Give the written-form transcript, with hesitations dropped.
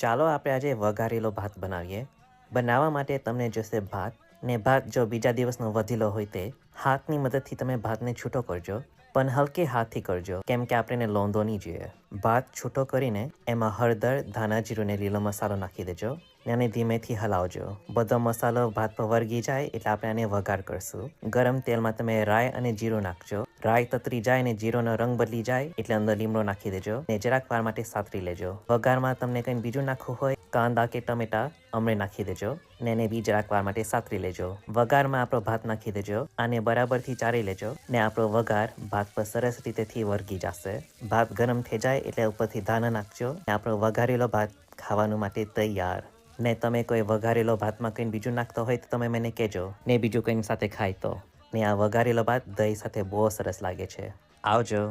ચાલો આપણે આજે વઘારેલો ભાત બનાવીએ. બનાવવા માટે તમને જોઈશે ભાત, ને ભાત જો બીજા દિવસનો વધેલો હોય તે હાથની મદદથી તમે ભાતને છૂટો કરજો, પણ હલકે હાથથી કરજો કેમ કે આપણે એને લોંધો નહીં જોઈએ. ભાત છૂટો કરીને એમાં હળદર, ધાણા જીરું ને લીલો મસાલો નાખી દેજો ને આને ધીમેથી હલાવજો. બધો મસાલો ભાત પર વળગી જાય એટલે આપણે આને વઘાર કરશું. ગરમ તેલમાં તમે રાઈ અને જીરું નાખજો. રાઈ તતરી જાય ને જીરોનો રંગ બદલી જાય એટલે અંદર લીમડો નાખી દેજો ને જરાક વાર માટે સાતરી લેજો. વઘારમાં તમને કંઈ બીજું નાખવું હોય, કાંદા કે ટમેટા અમણે નાખી દેજો ને એને બી જરાક વાર માટે સાતરી લેજો. વઘારમાં આપણો ભાત નાખી દેજો. આને બરાબરથી ચારી લેજો ને આપણો વઘાર ભાત પર સરસ રીતેથી વળગી જશે. ભાત ગરમ થઈ જાય એટલે ઉપરથી ધાણા નાખજો ને આપણો વઘારેલો ભાત ખાવાનું માટે તૈયાર. ને તમે કોઈ વઘારેલો ભાતમાં કંઈ બીજું નાખતો હોય તો તમે મને કહેજો ને બીજું કંઈ સાથે ખાય તો. ને આ વઘારેલો ભાત દહીં સાથે બહુ સરસ લાગે છે. આવજો.